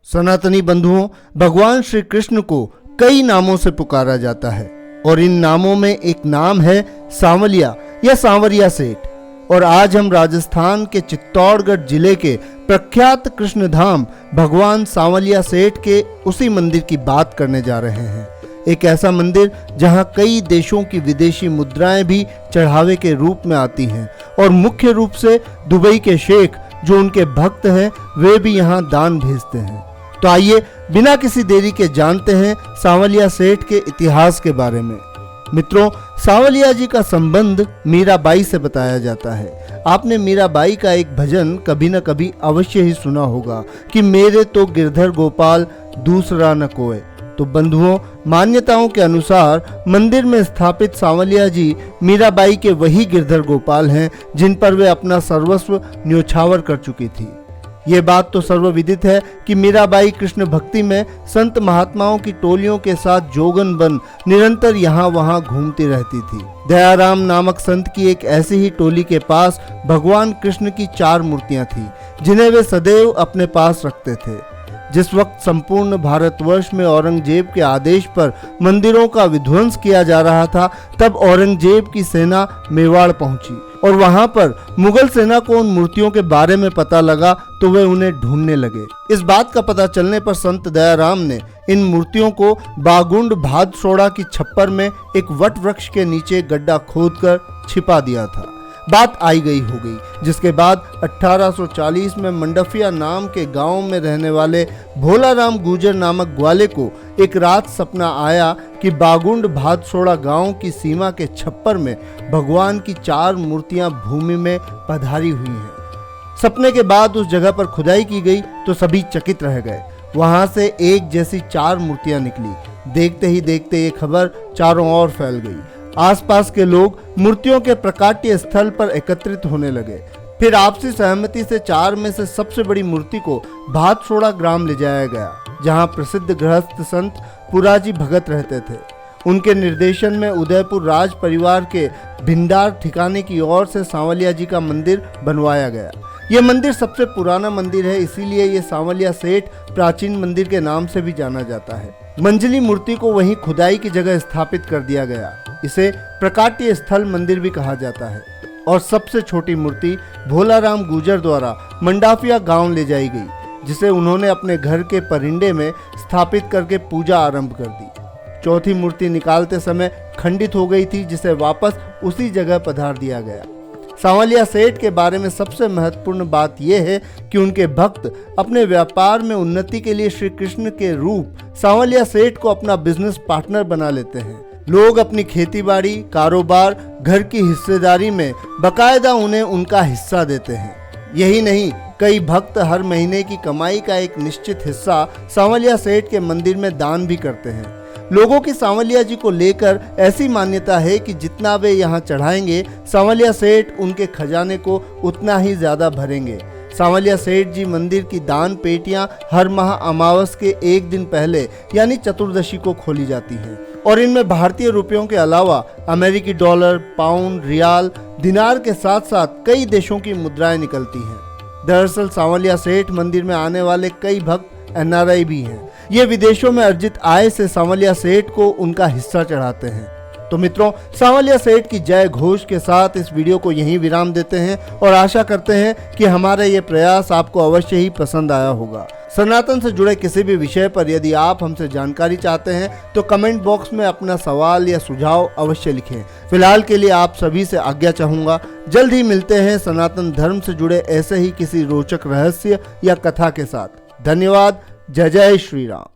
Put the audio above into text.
सनातनी बंधुओं, भगवान श्री कृष्ण को कई नामों से पुकारा जाता है और इन नामों में एक नाम है सांवलिया या सांवरिया सेठ। और आज हम राजस्थान के चित्तौड़गढ़ जिले के प्रख्यात कृष्ण धाम भगवान सांवलिया सेठ के उसी मंदिर की बात करने जा रहे हैं। एक ऐसा मंदिर जहां कई देशों की विदेशी मुद्राएं भी चढ़ावे के रूप में आती हैं और मुख्य रूप से दुबई के शेख जो उनके भक्त हैं वे भी यहां दान भेजते हैं। तो आइए बिना किसी देरी के जानते हैं सांवलिया सेठ के इतिहास के बारे में। मित्रों, सांवलिया जी का संबंध मीराबाई से बताया जाता है। आपने मीराबाई का एक भजन कभी न कभी अवश्य ही सुना होगा कि मेरे तो गिरधर गोपाल दूसरा न कोई। तो बंधुओं, मान्यताओं के अनुसार मंदिर में स्थापित सांवलिया जी मीराबाई के वही गिरधर गोपाल हैं जिन पर वे अपना सर्वस्व न्योछावर कर चुकी थी। ये बात तो सर्वविदित है कि मीराबाई कृष्ण भक्ति में संत महात्माओं की टोलियों के साथ जोगन बन निरंतर यहाँ वहाँ घूमती रहती थी। दयाराम नामक संत की एक ऐसी ही टोली के पास भगवान कृष्ण की 4 मूर्तियां थी जिन्हें वे सदैव अपने पास रखते थे। जिस वक्त संपूर्ण भारतवर्ष में औरंगजेब के आदेश पर मंदिरों का विध्वंस किया जा रहा था, तब औरंगजेब की सेना मेवाड़ पहुंची और वहां पर मुगल सेना को उन मूर्तियों के बारे में पता लगा तो वे उन्हें ढूंढने लगे। इस बात का पता चलने पर संत दयाराम ने इन मूर्तियों को बागुंड भादसोड़ा की छप्पर में एक वट वृक्ष के नीचे गड्ढा खोदकर छिपा दिया था। बात आई गई हो गई, जिसके बाद 1840 में मंडफिया नाम के गांव में रहने वाले भोलाराम गुर्जर नामक ग्वाले को एक रात सपना आया कि बागुंड भादसोड़ा गांव की सीमा के छप्पर में भगवान की 4 मूर्तियां भूमि में पधारी हुई हैं। सपने के बाद उस जगह पर खुदाई की गई तो सभी चकित रह गए। वहां से एक जैसी 4 मूर्तियां निकली। देखते ही देखते ये खबर चारों ओर फैल गई। आसपास के लोग मूर्तियों के प्रकाट्य स्थल पर एकत्रित होने लगे। फिर आपसी सहमति से 4 में से सबसे बड़ी मूर्ति को भादसोड़ा ग्राम ले जाया गया, जहां प्रसिद्ध गृहस्थ संत पुराजी भगत रहते थे। उनके निर्देशन में उदयपुर राज परिवार के भिंडार ठिकाने की ओर से सांवलिया जी का मंदिर बनवाया गया। यह मंदिर सबसे पुराना मंदिर है, इसीलिए ये सांवलिया सेठ प्राचीन मंदिर के नाम से भी जाना जाता है। मंझली मूर्ति को वहीं खुदाई की जगह स्थापित कर दिया गया। इसे प्रकाट्य स्थल मंदिर भी कहा जाता है। और सबसे छोटी मूर्ति भोलाराम गुर्जर द्वारा मंडाफिया गांव ले जाई गई, जिसे उन्होंने अपने घर के परिंडे में स्थापित करके पूजा आरंभ कर दी। चौथी मूर्ति निकालते समय खंडित हो गई थी, जिसे वापस उसी जगह पधार दिया गया। सांवलिया सेठ के बारे में सबसे महत्वपूर्ण बात यह है कि उनके भक्त अपने व्यापार में उन्नति के लिए श्री कृष्ण के रूप सांवलिया सेठ को अपना बिजनेस पार्टनर बना लेते हैं। लोग अपनी खेतीबाड़ी, कारोबार, घर की हिस्सेदारी में बकायदा उन्हें उनका हिस्सा देते हैं। यही नहीं, कई भक्त हर महीने की कमाई का एक निश्चित हिस्सा सांवलिया सेठ के मंदिर में दान भी करते हैं। लोगों की सांवलिया जी को लेकर ऐसी मान्यता है कि जितना वे यहाँ चढ़ाएंगे, सांवलिया सेठ उनके खजाने को उतना ही ज्यादा भरेंगे। सांवलिया सेठ जी मंदिर की दान पेटियां हर माह अमावस के एक दिन पहले यानी चतुर्दशी को खोली जाती हैं और इनमें भारतीय रुपयों के अलावा अमेरिकी डॉलर, पाउंड, रियाल, दिनार के साथ साथ कई देशों की मुद्राएं निकलती हैं। दरअसल सांवलिया सेठ मंदिर में आने वाले कई भक्त NRI भी हैं। ये विदेशों में अर्जित आय से सांवलिया सेठ को उनका हिस्सा चढ़ाते हैं। तो मित्रों, सांवलिया सेठ की जय घोष के साथ इस वीडियो को यहीं विराम देते हैं और आशा करते हैं कि हमारा ये प्रयास आपको अवश्य ही पसंद आया होगा। सनातन से जुड़े किसी भी विषय पर यदि आप हमसे जानकारी चाहते हैं तो कमेंट बॉक्स में अपना सवाल या सुझाव अवश्य लिखें। फिलहाल के लिए आप सभी से आज्ञा चाहूँगा। जल्द ही मिलते हैं सनातन धर्म से जुड़े ऐसे ही किसी रोचक रहस्य या कथा के साथ। धन्यवाद। जय जय श्री राम।